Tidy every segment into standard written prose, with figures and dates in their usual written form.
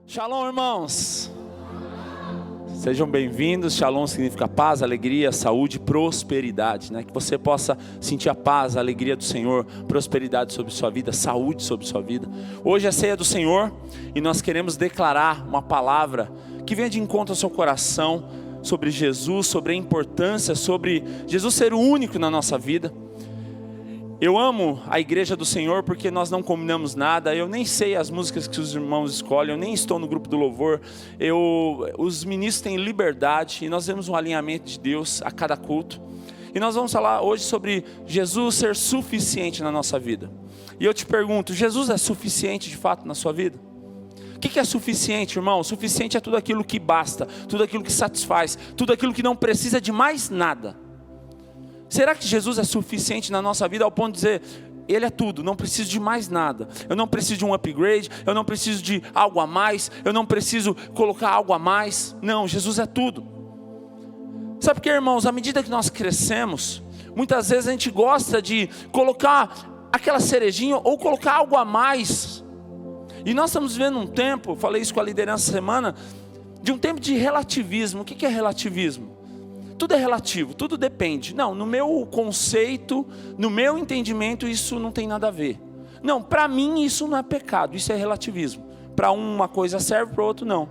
Shalom, irmãos. Sejam bem-vindos. Shalom significa paz, alegria, saúde, prosperidade, né? Que você possa sentir a paz, a alegria do Senhor, prosperidade sobre sua vida, saúde sobre sua vida. Hoje é a ceia do Senhor e nós queremos declarar uma palavra que venha de encontro ao seu coração sobre Jesus, sobre a importância, sobre Jesus ser o único na nossa vida. Eu amo a igreja do Senhor porque nós não combinamos nada. Eu nem sei as músicas que os irmãos escolhem. Eu nem estou no grupo do louvor. Os ministros têm liberdade e nós temos um alinhamento de Deus a cada culto. E nós vamos falar hoje sobre Jesus ser suficiente na nossa vida. E eu te pergunto, Jesus é suficiente de fato na sua vida? O que é suficiente, irmão? Suficiente é tudo aquilo que basta, tudo aquilo que satisfaz, tudo aquilo que não precisa de mais nada. Será que Jesus é suficiente na nossa vida ao ponto de dizer, Ele é tudo, não preciso de mais nada. Eu não preciso de um upgrade, eu não preciso de algo a mais, eu não preciso colocar algo a mais. Não, Jesus é tudo. Sabe por quê, irmãos? À medida que nós crescemos, muitas vezes a gente gosta de colocar aquela cerejinha ou colocar algo a mais. E nós estamos vivendo um tempo, eu falei isso com a liderança essa semana, de um tempo de relativismo. O que é relativismo? Tudo é relativo, tudo depende. Não, no meu conceito, no meu entendimento, isso não tem nada a ver. Não, para mim isso não é pecado, isso é relativismo. Para uma coisa serve, para o outro não.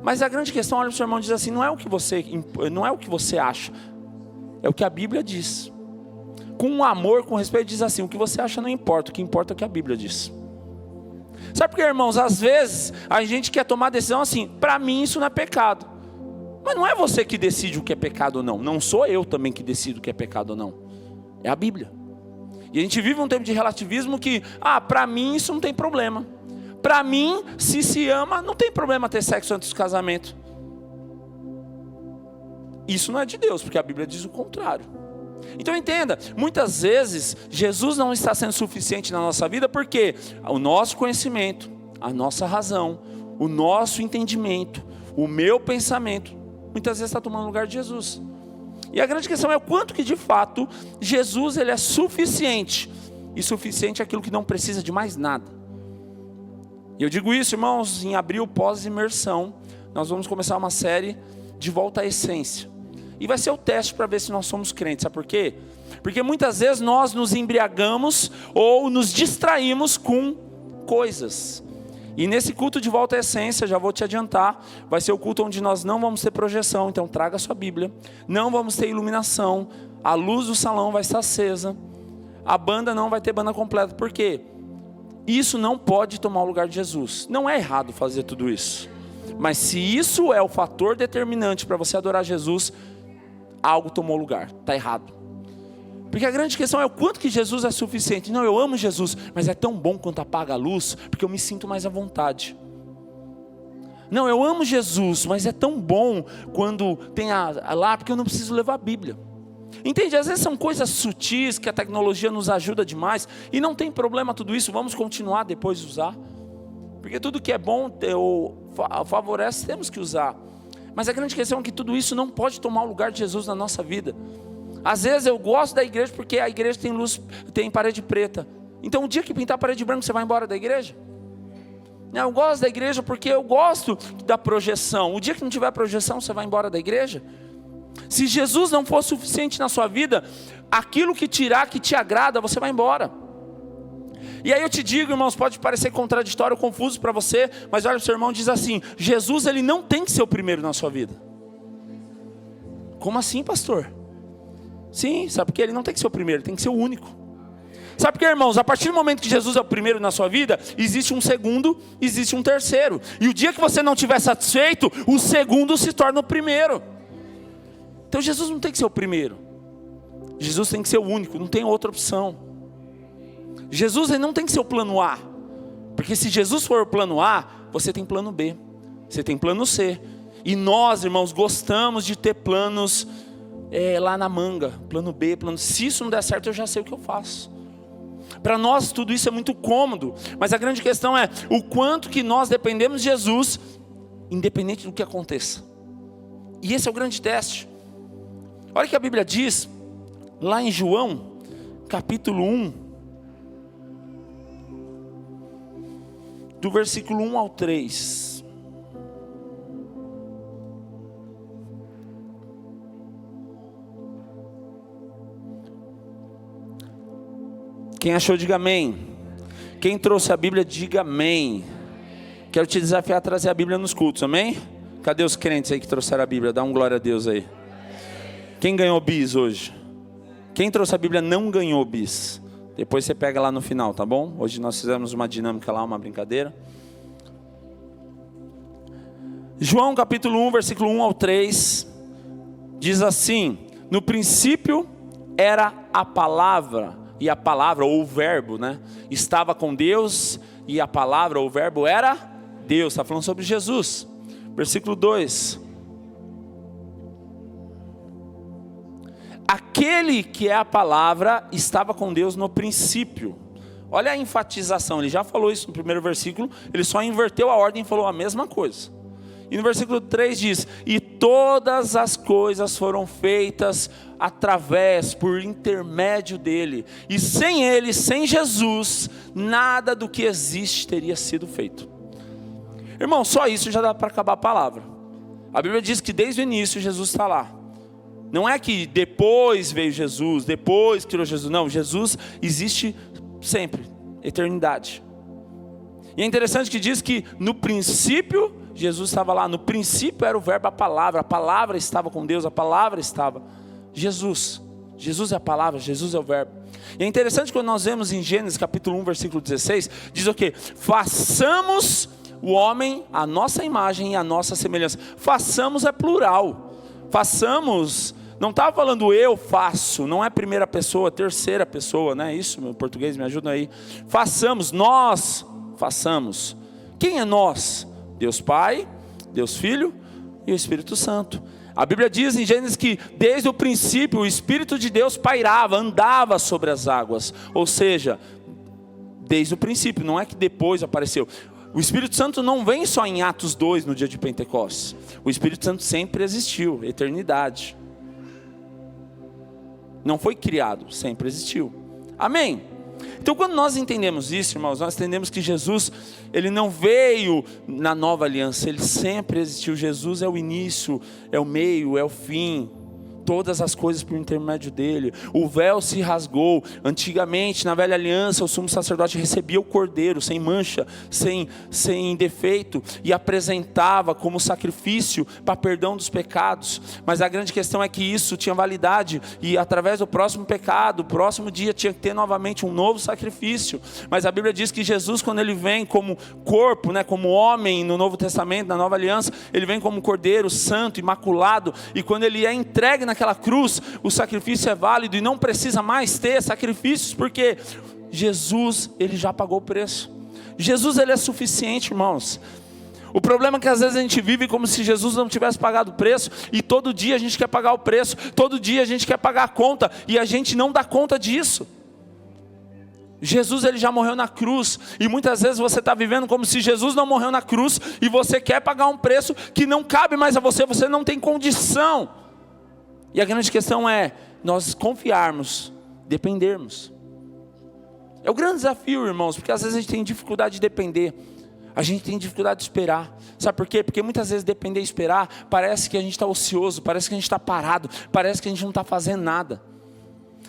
Mas a grande questão, olha para o seu irmão e diz assim, não é o que você acha, é o que a Bíblia diz. Com amor, com respeito, diz assim, o que você acha não importa, o que importa é o que a Bíblia diz. Sabe por quê, irmãos? Às vezes a gente quer tomar decisão assim, para mim isso não é pecado. Mas não é você que decide o que é pecado ou não. Não sou eu também que decido o que é pecado ou não. É a Bíblia. E a gente vive um tempo de relativismo que, para mim isso não tem problema. Para mim, se ama, não tem problema ter sexo antes do casamento. Isso não é de Deus, porque a Bíblia diz o contrário. Então entenda, muitas vezes Jesus não está sendo suficiente na nossa vida porque o nosso conhecimento, a nossa razão, o nosso entendimento, o meu pensamento, muitas vezes está tomando o lugar de Jesus. E a grande questão é o quanto que de fato Jesus ele é suficiente. E suficiente é aquilo que não precisa de mais nada. E eu digo isso, irmãos, em abril pós-imersão, nós vamos começar uma série de volta à essência. E vai ser o teste para ver se nós somos crentes. Sabe por quê? Porque muitas vezes nós nos embriagamos ou nos distraímos com coisas. E nesse culto de volta à essência, já vou te adiantar, vai ser o culto onde nós não vamos ter projeção, então traga a sua Bíblia, não vamos ter iluminação, a luz do salão vai estar acesa, a banda não vai ter banda completa, por quê? Isso não pode tomar o lugar de Jesus. Não é errado fazer tudo isso, mas se isso é o fator determinante para você adorar Jesus, algo tomou lugar, está errado. Porque a grande questão é o quanto que Jesus é suficiente. Não, eu amo Jesus, mas é tão bom quando apaga a luz, porque eu me sinto mais à vontade. Não, eu amo Jesus, mas é tão bom quando tem lá, porque eu não preciso levar a Bíblia. Entende? Às vezes são coisas sutis que a tecnologia nos ajuda demais, e não tem problema tudo isso, vamos continuar depois de usar. Porque tudo que é bom ou favorece, temos que usar. Mas a grande questão é que tudo isso não pode tomar o lugar de Jesus na nossa vida. Às vezes eu gosto da igreja porque a igreja tem luz, tem parede preta. Então o dia que pintar a parede branca, você vai embora da igreja? Não, eu gosto da igreja porque eu gosto da projeção. O dia que não tiver projeção, você vai embora da igreja? Se Jesus não for suficiente na sua vida, aquilo que tirar, que te agrada, você vai embora. E aí eu te digo, irmãos, pode parecer contraditório, confuso para você, mas olha, o seu irmão diz assim, Jesus ele não tem que ser o primeiro na sua vida. Como assim, pastor? Sim, sabe porque ele não tem que ser o primeiro, ele tem que ser o único. Sabe por quê, irmãos? A partir do momento que Jesus é o primeiro na sua vida, existe um segundo, existe um terceiro. E o dia que você não estiver satisfeito, o segundo se torna o primeiro. Então Jesus não tem que ser o primeiro. Jesus tem que ser o único, não tem outra opção. Jesus ele não tem que ser o plano A. Porque se Jesus for o plano A, você tem plano B, você tem plano C. E nós, irmãos, gostamos de ter planos lá na manga, plano B, plano C. Se isso não der certo, eu já sei o que eu faço. Para nós tudo isso é muito cômodo, mas a grande questão é o quanto que nós dependemos de Jesus, independente do que aconteça. E esse é o grande teste. Olha o que a Bíblia diz, lá em João, capítulo 1, do versículo 1 ao 3. Quem achou, diga amém. Quem trouxe a Bíblia, diga amém. Quero te desafiar a trazer a Bíblia nos cultos, amém? Cadê os crentes aí que trouxeram a Bíblia? Dá um glória a Deus aí. Quem ganhou bis hoje? Quem trouxe a Bíblia não ganhou bis. Depois você pega lá no final, tá bom? Hoje nós fizemos uma dinâmica lá, uma brincadeira. João capítulo 1, versículo 1 ao 3, diz assim: no princípio era a palavra, e a palavra, ou o verbo, né, estava com Deus, e a palavra, ou o verbo, era Deus. Está falando sobre Jesus. Versículo 2: aquele que é a palavra estava com Deus no princípio. Olha a enfatização, ele já falou isso no primeiro versículo, ele só inverteu a ordem e falou a mesma coisa. E no versículo 3 diz: e todas as coisas foram feitas através, por intermédio dele. E sem ele, sem Jesus, nada do que existe teria sido feito. Irmão, só isso já dá para acabar a palavra. A Bíblia diz que desde o início Jesus está lá. Não é que depois veio Jesus, depois criou Jesus. Não, Jesus existe sempre, eternidade. E é interessante que diz que no princípio Jesus estava lá. No princípio era o verbo, a palavra estava com Deus, a palavra estava. Jesus é a palavra, Jesus é o verbo. E é interessante quando nós vemos em Gênesis capítulo 1, versículo 16, diz o quê? Façamos o homem a nossa imagem e a nossa semelhança. Façamos é plural. Façamos, não estava falando eu faço, não é primeira pessoa, terceira pessoa, não é isso? Meu português, me ajuda aí. Façamos, nós façamos. Quem é nós? Deus Pai, Deus Filho e o Espírito Santo. A Bíblia diz em Gênesis que desde o princípio o Espírito de Deus pairava, andava sobre as águas. Ou seja, desde o princípio, não é que depois apareceu. O Espírito Santo não vem só em Atos 2 no dia de Pentecostes. O Espírito Santo sempre existiu, eternidade. Não foi criado, sempre existiu. Amém? Então quando nós entendemos isso, irmãos, nós entendemos que Jesus, ele não veio na nova aliança, ele sempre existiu. Jesus é o início, é o meio, é o fim. Todas as coisas por intermédio dele. O véu se rasgou. Antigamente, na velha aliança, o sumo sacerdote recebia o cordeiro sem mancha, sem defeito, e apresentava como sacrifício para perdão dos pecados. Mas a grande questão é que isso tinha validade, e através do próximo pecado, próximo dia tinha que ter novamente um novo sacrifício. Mas a Bíblia diz que Jesus, quando ele vem como corpo, né, como homem no Novo Testamento, na nova aliança, ele vem como cordeiro santo, imaculado, e quando ele é entregue naquela cruz, o sacrifício é válido e não precisa mais ter sacrifícios, porque Jesus, ele já pagou o preço. Jesus, ele é suficiente, irmãos. O problema é que às vezes a gente vive como se Jesus não tivesse pagado o preço, e todo dia a gente quer pagar o preço, todo dia a gente quer pagar a conta, e a gente não dá conta disso. Jesus, ele já morreu na cruz, e muitas vezes você está vivendo como se Jesus não morreu na cruz, e você quer pagar um preço que não cabe mais a você, você não tem condição. E a grande questão é nós confiarmos, dependermos. É o grande desafio, irmãos, porque às vezes a gente tem dificuldade de depender, a gente tem dificuldade de esperar. Sabe por quê? Porque muitas vezes depender e esperar, parece que a gente está ocioso, parece que a gente está parado, parece que a gente não está fazendo nada.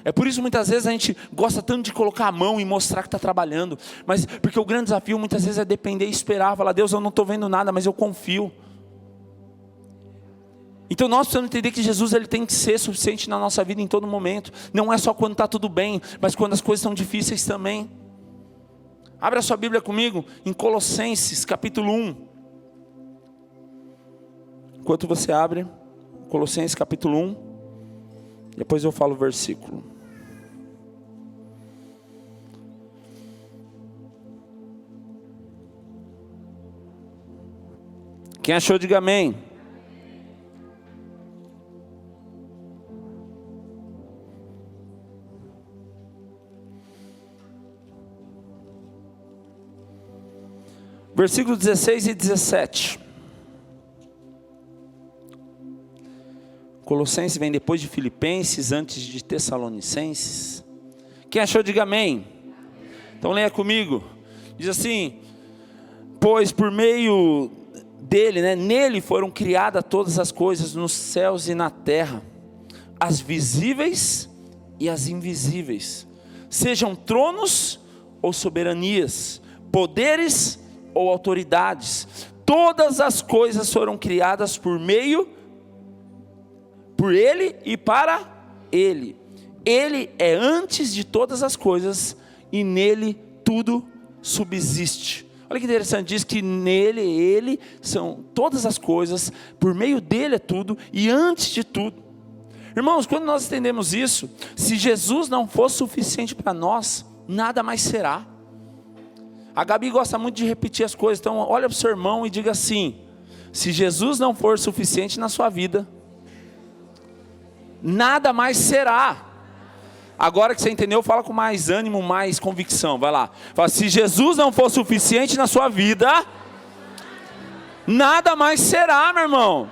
É por isso muitas vezes a gente gosta tanto de colocar a mão e mostrar que está trabalhando, mas porque o grande desafio muitas vezes é depender e esperar, falar: Deus, eu não estou vendo nada, mas eu confio. Então nós precisamos entender que Jesus, ele tem que ser suficiente na nossa vida em todo momento. Não é só quando está tudo bem, mas quando as coisas estão difíceis também. Abra sua Bíblia comigo em Colossenses capítulo 1. Enquanto você abre, Colossenses capítulo 1, depois eu falo o versículo. Quem achou, diga amém. Versículos 16 e 17. Colossenses vem depois de Filipenses, antes de Tessalonicenses. Quem achou, diga amém. Então leia comigo. Diz assim: pois por meio dele, né, nele foram criadas todas as coisas nos céus e na terra, as visíveis e as invisíveis, sejam tronos ou soberanias, poderes ou autoridades. Todas as coisas foram criadas por Ele e para Ele. Ele é antes de todas as coisas e nele tudo subsiste. Olha que interessante, diz que nele, Ele são todas as coisas, por meio dele é tudo e antes de tudo. Irmãos, quando nós entendemos isso, se Jesus não for suficiente para nós, nada mais será. A Gabi gosta muito de repetir as coisas, então olha para o seu irmão e diga assim: se Jesus não for suficiente na sua vida, nada mais será. Agora que você entendeu, fala com mais ânimo, mais convicção, vai lá. Fala, se Jesus não for suficiente na sua vida, nada mais será, meu irmão.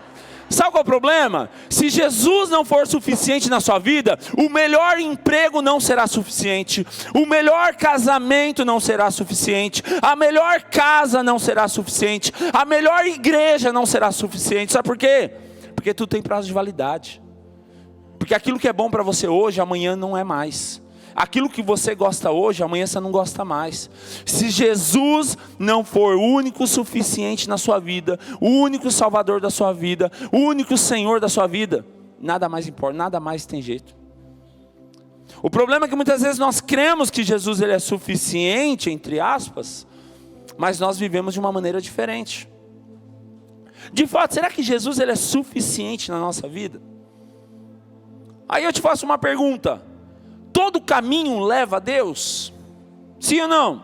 Sabe qual é o problema? Se Jesus não for suficiente na sua vida, o melhor emprego não será suficiente, o melhor casamento não será suficiente, a melhor casa não será suficiente, a melhor igreja não será suficiente. Sabe por quê? Porque tudo tem prazo de validade. Porque aquilo que é bom para você hoje, amanhã não é mais. Aquilo que você gosta hoje, amanhã você não gosta mais. Se Jesus não for o único suficiente na sua vida, o único salvador da sua vida, o único Senhor da sua vida, nada mais importa, nada mais tem jeito. O problema é que muitas vezes nós cremos que Jesus ele é suficiente, entre aspas, mas nós vivemos de uma maneira diferente. De fato, será que Jesus ele é suficiente na nossa vida? Aí eu te faço uma pergunta: todo caminho leva a Deus? Sim ou não?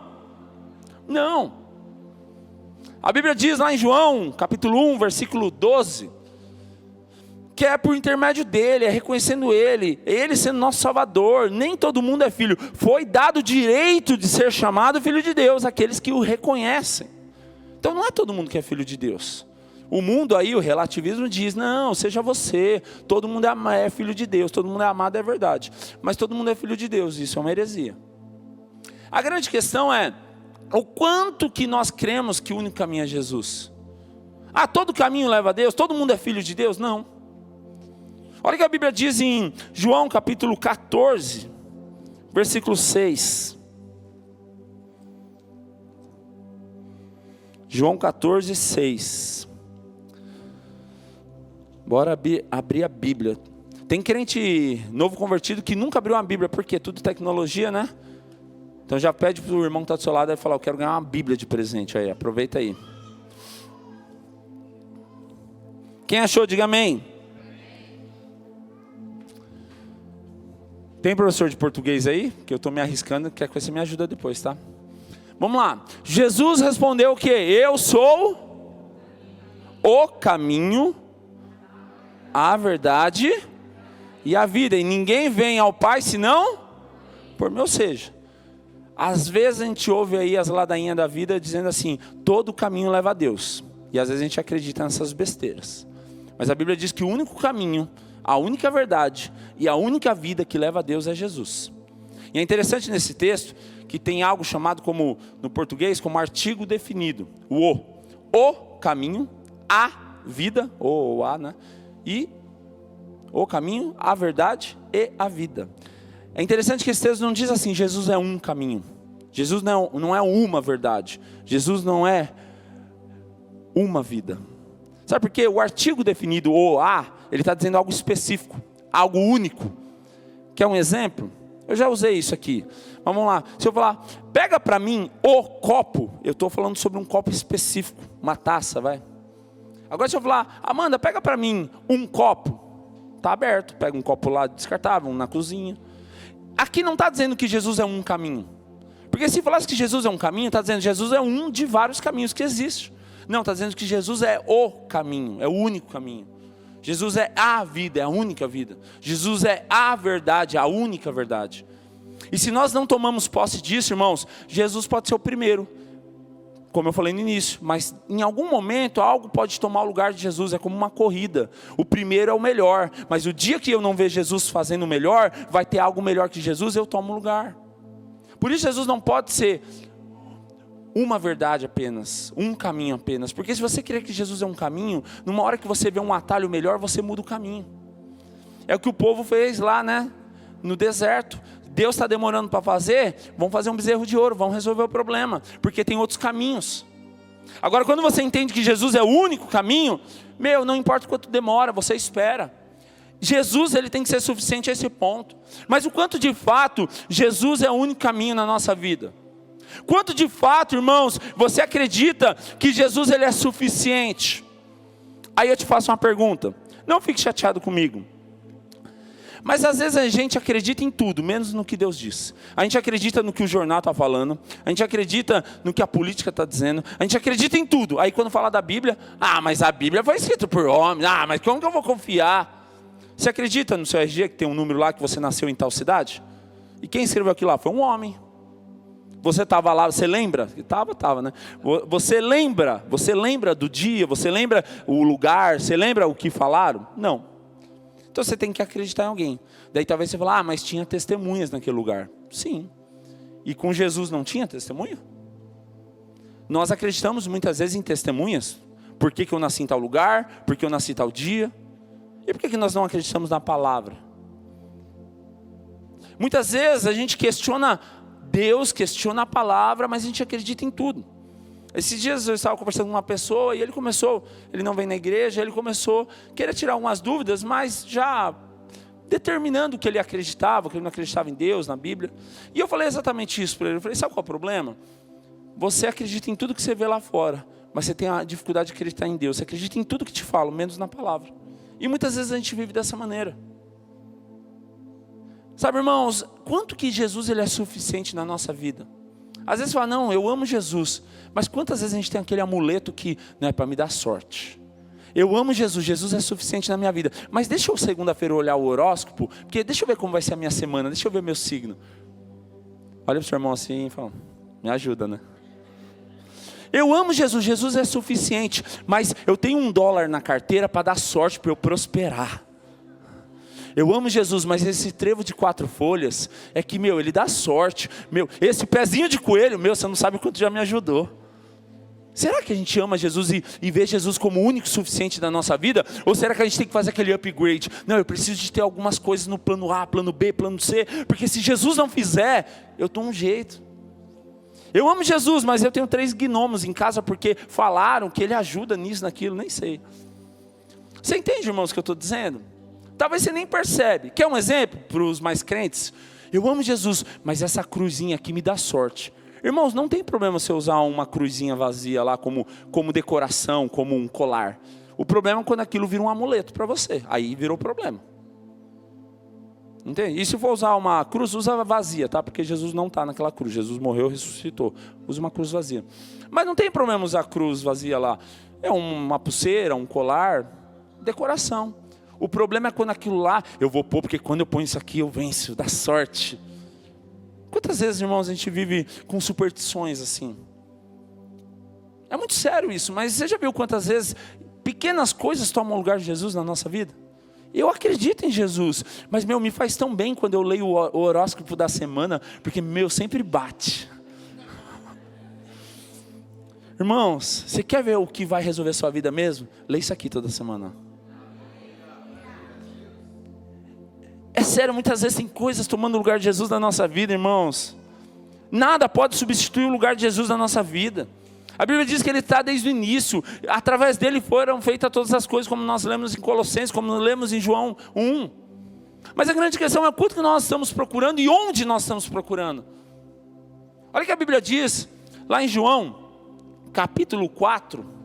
Não. A Bíblia diz lá em João, capítulo 1, versículo 12, que é por intermédio dele, é reconhecendo ele sendo nosso Salvador. Nem todo mundo é filho. Foi dado o direito de ser chamado filho de Deus, aqueles que o reconhecem. Então não é todo mundo que é filho de Deus. O mundo aí, o relativismo diz, não, seja você, todo mundo é filho de Deus, todo mundo é amado, é verdade. Mas todo mundo é filho de Deus, isso é uma heresia. A grande questão é, o quanto que nós cremos que o único caminho é Jesus? Todo caminho leva a Deus, todo mundo é filho de Deus? Não. Olha o que a Bíblia diz em João capítulo 14, versículo 6. João 14, 6. Bora abrir a Bíblia. Tem crente novo convertido que nunca abriu uma Bíblia, porque tudo tecnologia, né? Então já pede para o irmão que está do seu lado e falar, eu quero ganhar uma Bíblia de presente aí, aproveita aí. Quem achou, diga amém. Tem professor de português aí? Que eu estou me arriscando, quer que você me ajuda depois, tá? Vamos lá. Jesus respondeu o quê? Eu sou o caminho, a verdade e a vida, e ninguém vem ao Pai senão por mim. Ou seja, às vezes a gente ouve aí as ladainhas da vida dizendo assim, todo caminho leva a Deus, e às vezes a gente acredita nessas besteiras, mas a Bíblia diz que o único caminho, a única verdade e a única vida que leva a Deus é Jesus. E é interessante nesse texto que tem algo chamado como, no português, como artigo definido, o caminho, a vida, ou a, né? E o caminho, a verdade e a vida. É interessante que esse texto não diz assim, Jesus é um caminho. Jesus não é uma verdade. Jesus não é uma vida. Sabe por quê? O artigo definido, o a, ele está dizendo algo específico, algo único. Quer um exemplo? Eu já usei isso aqui. Vamos lá. Se eu falar, pega para mim o copo, eu estou falando sobre um copo específico, uma taça, vai. Agora se eu falar, Amanda, pega para mim um copo. Está aberto, pega um copo lá descartável, na cozinha. Aqui não está dizendo que Jesus é um caminho. Porque se falasse que Jesus é um caminho, está dizendo que Jesus é um de vários caminhos que existem. Não, está dizendo que Jesus é o caminho, é o único caminho. Jesus é a vida, é a única vida. Jesus é a verdade, a única verdade. E se nós não tomamos posse disso, irmãos, Jesus pode ser o primeiro, como eu falei no início, mas em algum momento algo pode tomar o lugar de Jesus. É como uma corrida, o primeiro é o melhor, mas o dia que eu não ver Jesus fazendo o melhor, vai ter algo melhor que Jesus, eu tomo o lugar. Por isso Jesus não pode ser uma verdade apenas, um caminho apenas, porque se você crer que Jesus é um caminho, numa hora que você vê um atalho melhor, você muda o caminho. É o que o povo fez lá, né, no deserto. Deus está demorando para fazer, vamos fazer um bezerro de ouro, vamos resolver o problema, porque tem outros caminhos. Agora, quando você entende que Jesus é o único caminho, não importa quanto demora, você espera. Jesus, ele tem que ser suficiente a esse ponto. Mas o quanto de fato Jesus é o único caminho na nossa vida? Quanto de fato, irmãos, você acredita que Jesus, ele é suficiente? Aí eu te faço uma pergunta, não fique chateado comigo. Mas às vezes a gente acredita em tudo, menos no que Deus diz. A gente acredita no que o jornal está falando, a gente acredita no que a política está dizendo, a gente acredita em tudo. Aí quando fala da Bíblia, mas a Bíblia foi escrita por homens, mas como que eu vou confiar? Você acredita no seu RG que tem um número lá que você nasceu em tal cidade? E quem escreveu aquilo lá? Foi um homem. Você estava lá, você lembra? Estava, né? Você lembra do dia, você lembra o lugar, você lembra o que falaram? Não. Então você tem que acreditar em alguém. Daí talvez você fale, mas tinha testemunhas naquele lugar. Sim. E com Jesus não tinha testemunha? Nós acreditamos muitas vezes em testemunhas. Por que eu nasci em tal lugar? Por que eu nasci em tal dia? E por que nós não acreditamos na palavra? Muitas vezes a gente questiona Deus, questiona a palavra, mas a gente acredita em tudo. Esses dias eu estava conversando com uma pessoa e ele não vem na igreja, ele começou a querer tirar algumas dúvidas, mas já determinando que ele acreditava, que ele não acreditava em Deus, na Bíblia. E eu falei exatamente isso para ele. Eu falei, sabe qual é o problema? Você acredita em tudo que você vê lá fora, mas você tem a dificuldade de acreditar em Deus. Você acredita em tudo que te falo, menos na palavra. E muitas vezes a gente vive dessa maneira. Sabe, irmãos, quanto que Jesus, ele é suficiente na nossa vida? Às vezes você fala, não, eu amo Jesus. Mas quantas vezes a gente tem aquele amuleto que não é para me dar sorte? Eu amo Jesus, Jesus é suficiente na minha vida. Mas deixa eu segunda-feira olhar o horóscopo, porque deixa eu ver como vai ser a minha semana, deixa eu ver meu signo. Olha para o seu irmão assim e fala, me ajuda, né? Eu amo Jesus, Jesus é suficiente. Mas eu tenho $1 na carteira para dar sorte, para eu prosperar. Eu amo Jesus, mas esse trevo de 4 folhas é que, ele dá sorte. Esse pezinho de coelho, você não sabe o quanto já me ajudou. Será que a gente ama Jesus e vê Jesus como o único suficiente da nossa vida? Ou será que a gente tem que fazer aquele upgrade? Não, eu preciso de ter algumas coisas no plano A, plano B, plano C. Porque se Jesus não fizer, eu dou um jeito. Eu amo Jesus, mas eu tenho 3 gnomos em casa porque falaram que ele ajuda nisso, naquilo, nem sei. Você entende, irmãos, o que eu estou dizendo? Talvez você nem percebe. Quer um exemplo para os mais crentes? Eu amo Jesus, mas essa cruzinha aqui me dá sorte. Irmãos, não tem problema você usar uma cruzinha vazia lá como decoração, como um colar. O problema é quando aquilo vira um amuleto para você. Aí virou problema. Entende? E se for usar uma cruz, usa vazia, tá? Porque Jesus não está naquela cruz. Jesus morreu e ressuscitou. Usa uma cruz vazia. Mas não tem problema usar cruz vazia lá. É uma pulseira, um colar, decoração. O problema é quando aquilo lá, eu vou pôr, porque quando eu ponho isso aqui eu venço, dá sorte. Quantas vezes, irmãos, a gente vive com superstições assim? É muito sério isso, mas você já viu quantas vezes pequenas coisas tomam o lugar de Jesus na nossa vida? Eu acredito em Jesus, mas me faz tão bem quando eu leio o horóscopo da semana, porque sempre bate. Irmãos, você quer ver o que vai resolver sua vida mesmo? Lê isso aqui toda semana. É sério, muitas vezes tem coisas tomando o lugar de Jesus na nossa vida, irmãos. Nada pode substituir o lugar de Jesus na nossa vida. A Bíblia diz que Ele está desde o início. Através dele foram feitas todas as coisas, como nós lemos em Colossenses, como lemos em João 1. Mas a grande questão é quanto que nós estamos procurando e onde nós estamos procurando. Olha o que a Bíblia diz, lá em João, capítulo 4.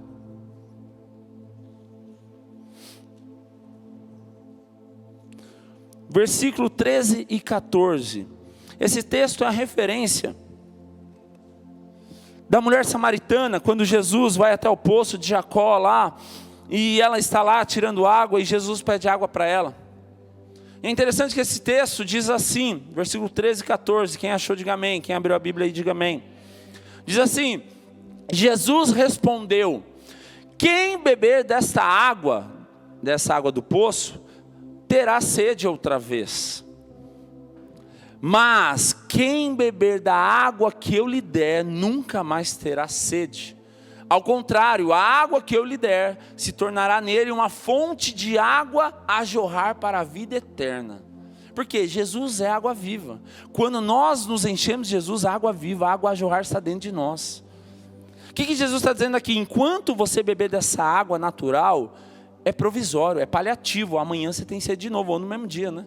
Versículo 13 e 14. Esse texto é a referência da mulher samaritana, quando Jesus vai até o poço de Jacó lá, e ela está lá tirando água, e Jesus pede água para ela. É interessante que esse texto diz assim, versículo 13 e 14, quem achou diga amém, quem abriu a Bíblia aí diga amém. Diz assim, Jesus respondeu, quem beber dessa água do poço, terá sede outra vez. Mas quem beber da água que eu lhe der, nunca mais terá sede. Ao contrário, a água que eu lhe der, se tornará nele uma fonte de água a jorrar para a vida eterna. Porque Jesus é água viva. Quando nós nos enchemos de Jesus, a água viva, a água a jorrar está dentro de nós. O que Jesus está dizendo aqui? Enquanto você beber dessa água natural, é provisório, é paliativo. Amanhã você tem sede de novo, ou no mesmo dia, né?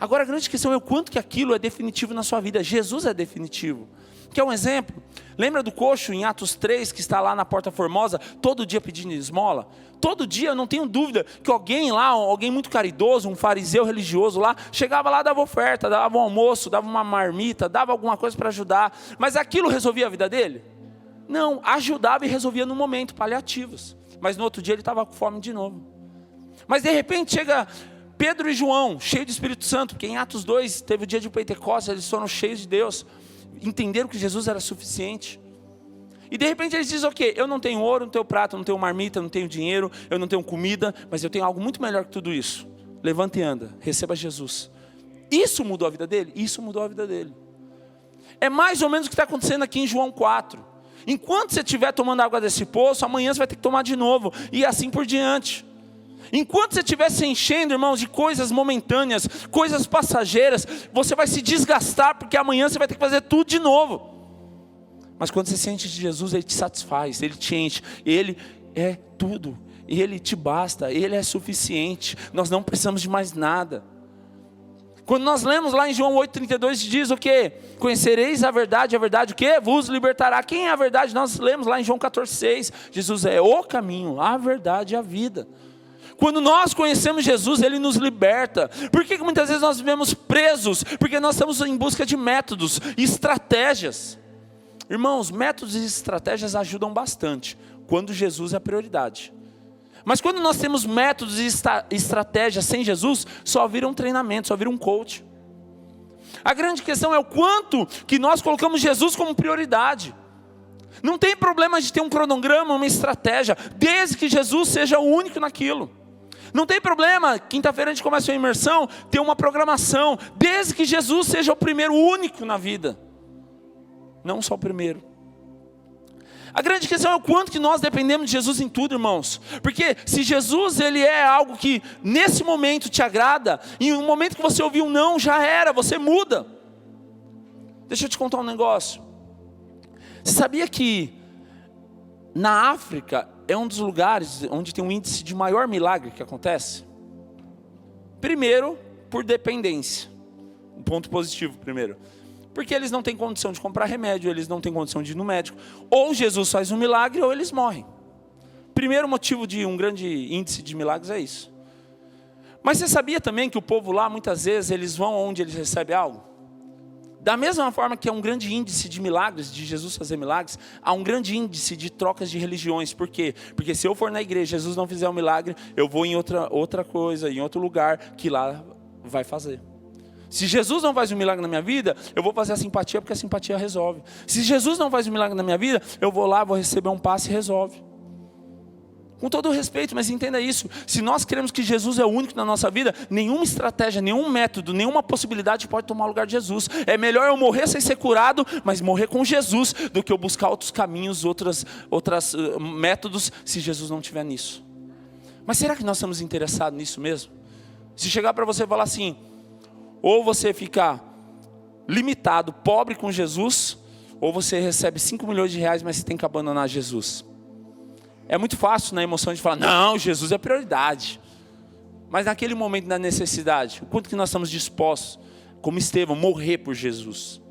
Agora a grande questão é o quanto que aquilo é definitivo na sua vida. Jesus é definitivo. Quer um exemplo? Lembra do coxo em Atos 3, que está lá na Porta Formosa, todo dia pedindo esmola? Todo dia, eu não tenho dúvida, que alguém lá, alguém muito caridoso, um fariseu religioso lá, chegava lá, dava oferta, dava um almoço, dava uma marmita, dava alguma coisa para ajudar. Mas aquilo resolvia a vida dele? Não, ajudava e resolvia no momento, paliativos. Mas no outro dia ele estava com fome de novo. Mas de repente chega Pedro e João, cheios do Espírito Santo, porque em Atos 2 teve o dia de Pentecostes, eles foram cheios de Deus, entenderam que Jesus era suficiente. E de repente eles dizem o quê? Eu não tenho ouro, não tenho prata, não tenho marmita, não tenho dinheiro, eu não tenho comida, mas eu tenho algo muito melhor que tudo isso. Levanta e anda, receba Jesus. Isso mudou a vida dele? Isso mudou a vida dele. É mais ou menos o que está acontecendo aqui em João 4. Enquanto você estiver tomando água desse poço, amanhã você vai ter que tomar de novo, e assim por diante. Enquanto você estiver se enchendo, irmãos, de coisas momentâneas, coisas passageiras, você vai se desgastar, porque amanhã você vai ter que fazer tudo de novo. Mas quando você se enche de Jesus, Ele te satisfaz, Ele te enche, Ele é tudo, Ele te basta, Ele é suficiente, nós não precisamos de mais nada. Quando nós lemos lá em João 8,32, diz o quê? Conhecereis a verdade o quê? Vos libertará. Quem é a verdade? Nós lemos lá em João 14,6, Jesus é o caminho, a verdade e a vida. Quando nós conhecemos Jesus, Ele nos liberta. Por que muitas vezes nós vivemos presos? Porque nós estamos em busca de métodos, estratégias. Irmãos, métodos e estratégias ajudam bastante, quando Jesus é a prioridade. Mas quando nós temos métodos e estratégias sem Jesus, só vira um treinamento, só vira um coach. A grande questão é o quanto que nós colocamos Jesus como prioridade. Não tem problema de ter um cronograma, uma estratégia, desde que Jesus seja o único naquilo. Não tem problema, quinta-feira a gente começa a imersão, ter uma programação, desde que Jesus seja o primeiro, único na vida. Não só o primeiro. A grande questão é o quanto que nós dependemos de Jesus em tudo, irmãos. Porque se Jesus, Ele é algo que nesse momento te agrada, e no momento que você ouvir um não, já era, você muda. Deixa eu te contar um negócio. Você sabia que na África é um dos lugares onde tem um índice de maior milagre que acontece? Primeiro, por dependência. Um ponto positivo primeiro. Porque eles não têm condição de comprar remédio, eles não têm condição de ir no médico. Ou Jesus faz um milagre ou eles morrem. Primeiro motivo de um grande índice de milagres é isso. Mas você sabia também que o povo lá, muitas vezes, eles vão onde eles recebem algo? Da mesma forma que há um grande índice de milagres, de Jesus fazer milagres, há um grande índice de trocas de religiões. Por quê? Porque se eu for na igreja, Jesus não fizer um milagre, eu vou em outra coisa, em outro lugar, que lá vai fazer. Se Jesus não faz um milagre na minha vida, eu vou fazer a simpatia, porque a simpatia resolve. Se Jesus não faz um milagre na minha vida, eu vou lá, vou receber um passe e resolve. Com todo o respeito, mas entenda isso. Se nós queremos que Jesus é o único na nossa vida, nenhuma estratégia, nenhum método, nenhuma possibilidade pode tomar o lugar de Jesus. É melhor eu morrer sem ser curado, mas morrer com Jesus, do que eu buscar outros caminhos, outros métodos, se Jesus não estiver nisso. Mas será que nós estamos interessados nisso mesmo? Se chegar para você e falar assim, ou você fica limitado, pobre com Jesus, ou você recebe 5 milhões de reais, mas você tem que abandonar Jesus. É muito fácil na emoção de falar, não, Jesus é prioridade. Mas naquele momento da necessidade, o quanto que nós estamos dispostos, como Estevão, morrer por Jesus?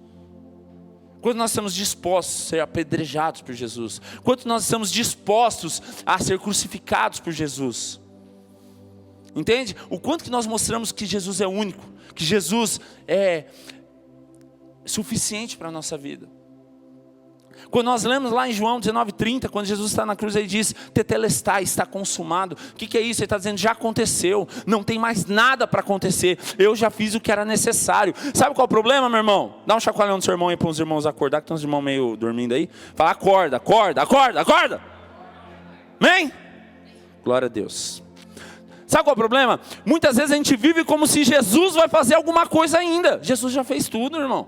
Quanto nós estamos dispostos a ser apedrejados por Jesus? Quanto nós estamos dispostos a ser crucificados por Jesus? Entende? O quanto que nós mostramos que Jesus é único, que Jesus é suficiente para a nossa vida. Quando nós lemos lá em João 19:30, quando Jesus está na cruz, Ele diz, tetelestai, está consumado. O que é isso? Ele está dizendo, já aconteceu, não tem mais nada para acontecer, eu já fiz o que era necessário. Sabe qual é o problema, meu irmão? Dá um chacoalhão no seu irmão aí para os irmãos acordar, que tem uns irmãos meio dormindo aí. Fala, acorda, acorda, acorda, acorda. Amém? Glória a Deus. Sabe qual é o problema? Muitas vezes a gente vive como se Jesus vai fazer alguma coisa ainda. Jesus já fez tudo, irmão.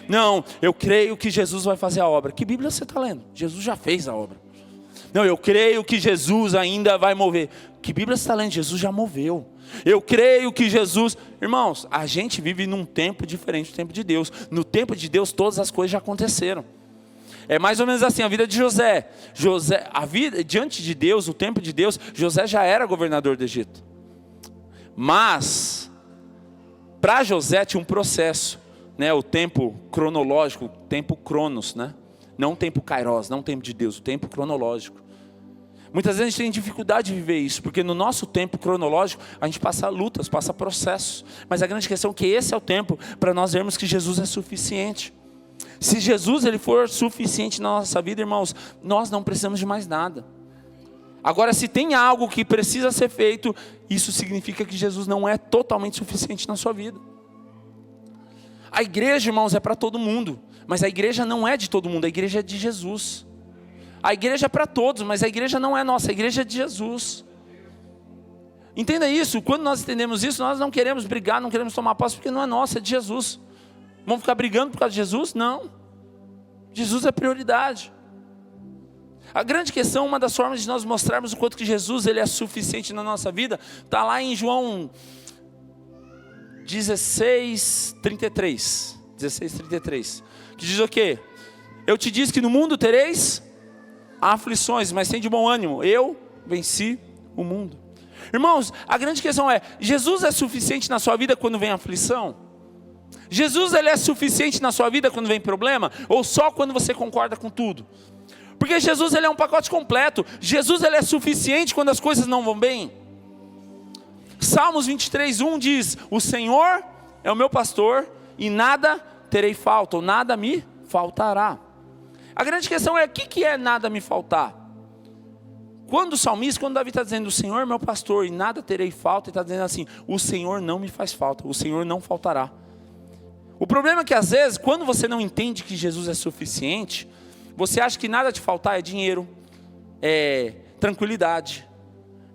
Não, eu creio que Jesus vai fazer a obra. Que Bíblia você está lendo? Jesus já fez a obra. Não, eu creio que Jesus ainda vai mover. Que Bíblia você está lendo? Jesus já moveu. Eu creio que Jesus... Irmãos, a gente vive num tempo diferente do tempo de Deus. No tempo de Deus todas as coisas já aconteceram. É mais ou menos assim a vida de José. A vida diante de Deus, o tempo de Deus, José já era governador do Egito. Mas para José tinha um processo, né? O tempo cronológico, o tempo cronos, né? Não o tempo kairos, não o tempo de Deus, o tempo cronológico. Muitas vezes a gente tem dificuldade de viver isso, porque no nosso tempo cronológico a gente passa lutas, passa processos. Mas a grande questão é que esse é o tempo para nós vermos que Jesus é suficiente. Se Jesus ele for suficiente na nossa vida, irmãos, nós não precisamos de mais nada. Agora, se tem algo que precisa ser feito, isso significa que Jesus não é totalmente suficiente na sua vida. A igreja, irmãos, é para todo mundo, mas a igreja não é de todo mundo, a igreja é de Jesus. A igreja é para todos, mas a igreja não é nossa, a igreja é de Jesus. Entenda isso, quando nós entendemos isso, nós não queremos brigar, não queremos tomar posse, porque não é nossa, é de Jesus. Vamos ficar brigando por causa de Jesus? Não. Jesus é prioridade. A grande questão, uma das formas de nós mostrarmos o quanto que Jesus ele é suficiente na nossa vida, está lá em João 16:33. 16:33. Que diz o quê? Eu te disse que no mundo tereis aflições, mas tem de bom ânimo. Eu venci o mundo. Irmãos, a grande questão é, Jesus é suficiente na sua vida quando vem aflição? Jesus ele é suficiente na sua vida quando vem problema? Ou só quando você concorda com tudo? Porque Jesus ele é um pacote completo. Jesus ele é suficiente quando as coisas não vão bem. Salmos 23:1 diz: o Senhor é o meu pastor e nada terei falta, ou nada me faltará. A grande questão é, o que é nada me faltar? Quando o salmista, quando Davi está dizendo, o Senhor é meu pastor e nada terei falta, ele está dizendo assim, o Senhor não me faz falta, o Senhor não faltará. O problema é que às vezes, quando você não entende que Jesus é suficiente, você acha que nada te faltar é dinheiro, é tranquilidade,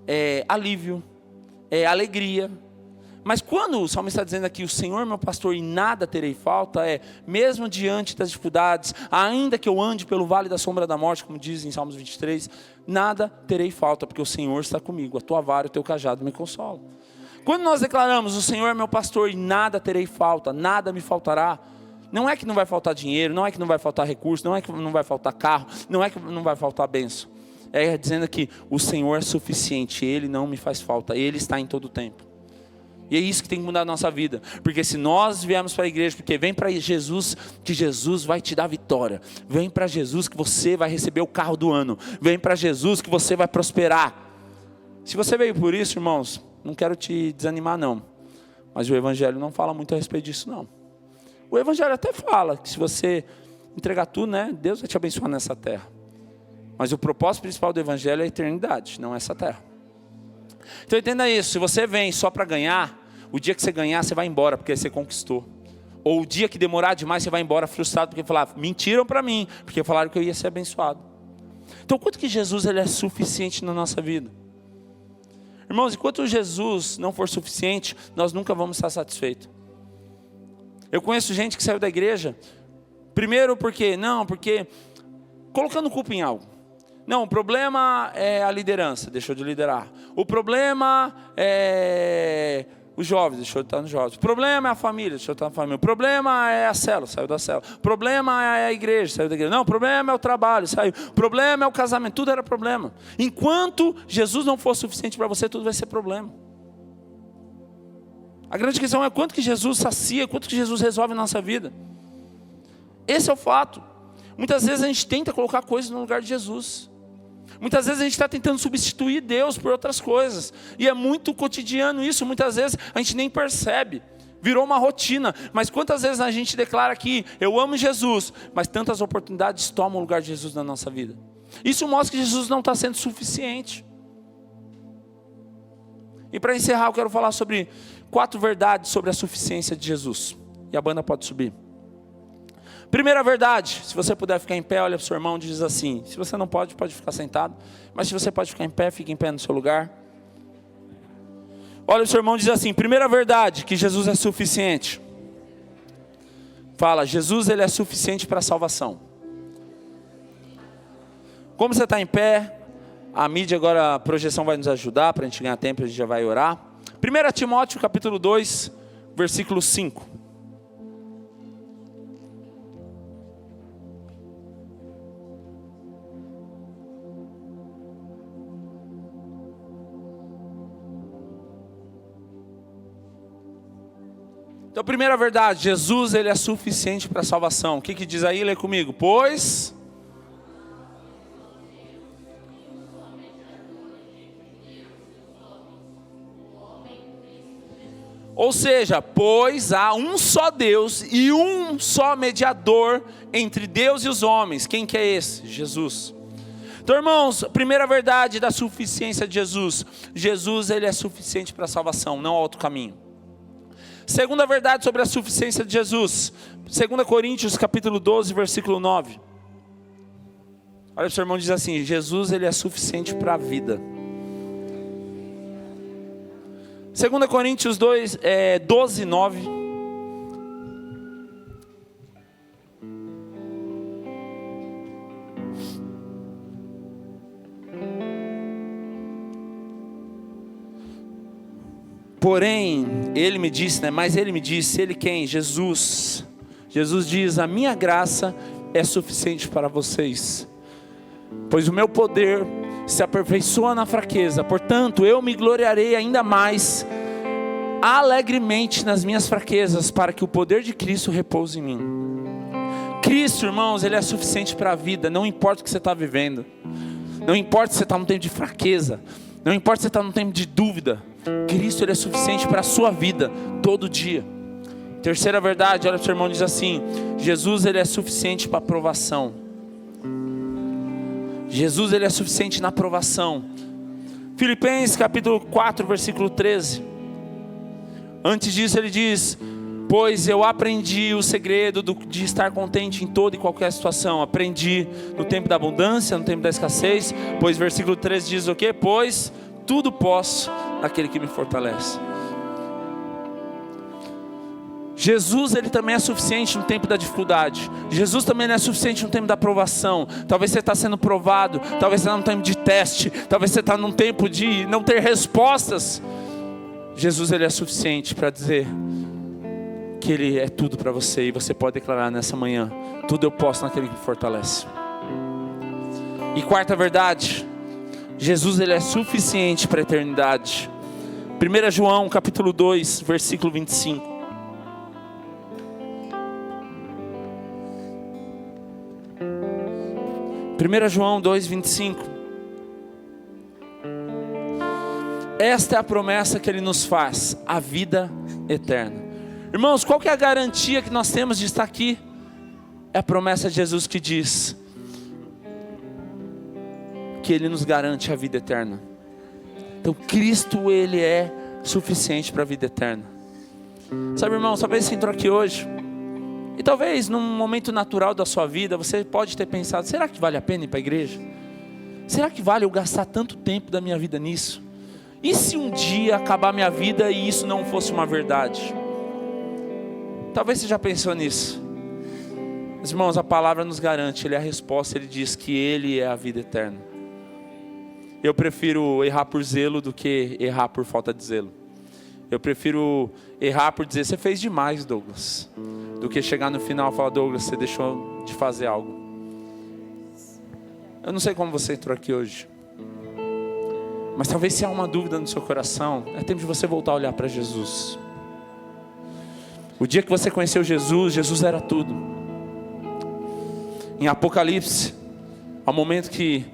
é alívio, é alegria. Mas quando o salmista está dizendo aqui, o Senhor é meu pastor e nada terei falta, mesmo diante das dificuldades, ainda que eu ande pelo vale da sombra da morte, como diz em Salmos 23, nada terei falta, porque o Senhor está comigo, a tua vara e o teu cajado me consolam. Quando nós declaramos, o Senhor é meu pastor e nada terei falta, nada me faltará, não é que não vai faltar dinheiro, não é que não vai faltar recurso, não é que não vai faltar carro, não é que não vai faltar bênção. É dizendo que o Senhor é suficiente, Ele não me faz falta, Ele está em todo o tempo. E é isso que tem que mudar a nossa vida. Porque se nós viemos para a igreja, porque vem para Jesus, que Jesus vai te dar vitória. Vem para Jesus que você vai receber o carro do ano. Vem para Jesus que você vai prosperar. Se você veio por isso, irmãos, não quero te desanimar não. Mas o Evangelho não fala muito a respeito disso não. O Evangelho até fala que se você entregar tudo, né, Deus vai te abençoar nessa terra. Mas o propósito principal do Evangelho é a eternidade, não essa terra. Então entenda isso, se você vem só para ganhar, o dia que você ganhar, você vai embora, porque você conquistou. Ou o dia que demorar demais, você vai embora frustrado, porque falar, mentiram para mim, porque falaram que eu ia ser abençoado. Então quanto que Jesus ele é suficiente na nossa vida? Irmãos, enquanto Jesus não for suficiente, nós nunca vamos estar satisfeitos. Eu conheço gente que saiu da igreja, primeiro porque colocando culpa em algo. Não, o problema é a liderança, deixou de liderar. O problema é os jovens, deixou de estar nos jovens. O problema é a família, deixou de estar na família. O problema é a célula, saiu da célula. O problema é a igreja, saiu da igreja. Não, o problema é o trabalho, saiu. O problema é o casamento, tudo era problema. Enquanto Jesus não for suficiente para você, tudo vai ser problema. A grande questão é quanto que Jesus sacia, quanto que Jesus resolve na nossa vida. Esse é o fato. Muitas vezes a gente tenta colocar coisas no lugar de Jesus. Muitas vezes a gente está tentando substituir Deus por outras coisas. E é muito cotidiano isso. Muitas vezes a gente nem percebe. Virou uma rotina. Mas quantas vezes a gente declara aqui, eu amo Jesus, mas tantas oportunidades tomam o lugar de Jesus na nossa vida. Isso mostra que Jesus não está sendo suficiente. E para encerrar, eu quero falar sobre 4 verdades sobre a suficiência de Jesus. E a banda pode subir. Primeira verdade, se você puder ficar em pé, olha para o seu irmão e diz assim, se você não pode, pode ficar sentado, mas se você pode ficar em pé, fique em pé no seu lugar. Olha para o seu irmão e diz assim, primeira verdade, que Jesus é suficiente. Fala, Jesus ele é suficiente para a salvação. Como você está em pé, A mídia agora, a projeção vai nos ajudar, para a gente ganhar tempo, a gente já vai orar. 1 Timóteo capítulo 2, versículo 5. Então, primeira verdade, Jesus ele é suficiente para a salvação. O que diz aí? Lê comigo. Pois... Ou seja, pois há um só Deus e um só mediador entre Deus e os homens. Quem que é esse? Jesus. Então, irmãos, primeira verdade da suficiência de Jesus. Jesus ele é suficiente para a salvação, não há outro caminho. Segunda verdade sobre a suficiência de Jesus. 2 Coríntios capítulo 12, versículo 9. Olha, o seu irmão diz assim: Jesus ele é suficiente para a vida. 2 Coríntios 12, 9. Porém, ele me disse, mas ele me disse, ele quem? Jesus. Jesus diz: a minha graça é suficiente para vocês, pois o meu poder se aperfeiçoa na fraqueza. Portanto, eu me gloriarei ainda mais alegremente nas minhas fraquezas, para que o poder de Cristo repouse em mim. Cristo, irmãos, ele é suficiente para a vida. Não importa o que você está vivendo, não importa se você está num tempo de fraqueza, não importa se você está num tempo de dúvida, Cristo ele é suficiente para a sua vida, todo dia. Terceira verdade, olha, o seu irmão diz assim: Jesus ele é suficiente para a provação. Jesus ele é suficiente na provação. Filipenses capítulo 4, versículo 13. Antes disso ele diz: pois eu aprendi o segredo de estar contente em toda e qualquer situação. Aprendi no tempo da abundância, no tempo da escassez. Pois versículo 13 diz o quê? Pois tudo posso naquele que me fortalece. Jesus ele também é suficiente no tempo da dificuldade. Jesus também é suficiente no tempo da provação. Talvez você está sendo provado, talvez você está num tempo de teste, talvez você está num tempo de não ter respostas. Jesus ele é suficiente para dizer que ele é tudo para você. E você pode declarar nessa manhã: tudo eu posso naquele que me fortalece. E quarta verdade, Jesus ele é suficiente para a eternidade. 1 João capítulo 2, versículo 25. 1 João 2, 25. Esta é a promessa que ele nos faz: a vida eterna. Irmãos, qual que é a garantia que nós temos de estar aqui? É a promessa de Jesus que diz que ele nos garante a vida eterna. Então Cristo ele é suficiente para a vida eterna. Sabe, irmão, talvez você entrou aqui hoje e talvez num momento natural da sua vida você pode ter pensado: será que vale a pena ir para a igreja? Será que vale eu gastar tanto tempo da minha vida nisso? E se um dia acabar minha vida e isso não fosse uma verdade? Talvez você já pensou nisso. Mas, irmãos, a palavra nos garante, ele é a resposta. Ele diz que ele é a vida eterna. Eu prefiro errar por zelo do que errar por falta de zelo. Eu prefiro errar por dizer: você fez demais, Douglas, do que chegar no final e falar: Douglas, você deixou de fazer algo. Eu não sei como você entrou aqui hoje, mas talvez se há uma dúvida no seu coração, é tempo de você voltar a olhar para Jesus. O dia que você conheceu Jesus, Jesus era tudo. Em Apocalipse, há um momento que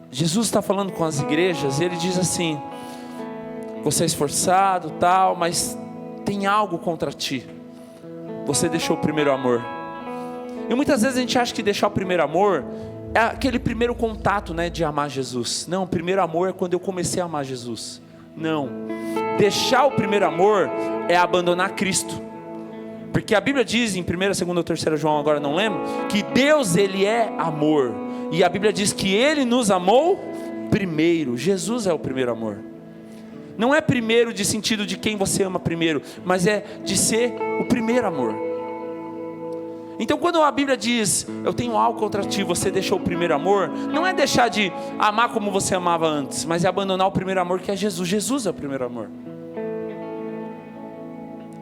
Jesus está falando com as igrejas e ele diz assim: você é esforçado, tal, mas tem algo contra ti. Você deixou o primeiro amor. E muitas vezes a gente acha que deixar o primeiro amor é aquele primeiro contato, né, de amar Jesus. Não, o primeiro amor é quando eu comecei a amar Jesus. Não, deixar o primeiro amor é abandonar Cristo. Porque a Bíblia diz em 1, 2 ou 3 João, agora não lembro, que Deus ele é amor. E a Bíblia diz que ele nos amou primeiro. Jesus é o primeiro amor. Não é primeiro de sentido de quem você ama primeiro, mas é de ser o primeiro amor. Então quando a Bíblia diz, eu tenho algo contra ti, você deixou o primeiro amor, não é deixar de amar como você amava antes, mas é abandonar o primeiro amor que é Jesus. Jesus é o primeiro amor.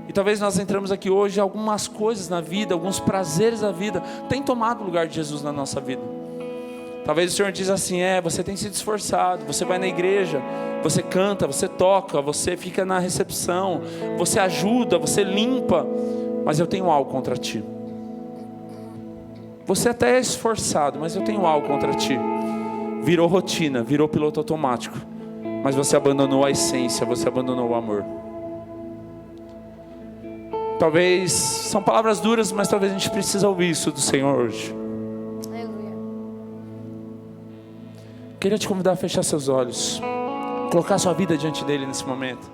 E talvez nós entramos aqui hoje, algumas coisas na vida, alguns prazeres da vida, têm tomado o lugar de Jesus na nossa vida. Talvez o Senhor diz assim, você tem sido esforçado, você vai na igreja, você canta, você toca, você fica na recepção, você ajuda, você limpa, mas eu tenho algo contra ti. Você até é esforçado, mas eu tenho algo contra ti. Virou rotina, virou piloto automático, mas você abandonou a essência, você abandonou o amor. Talvez, são palavras duras, mas talvez a gente precise ouvir isso do Senhor hoje. Aleluia. Queria te convidar a fechar seus olhos, colocar sua vida diante dele nesse momento.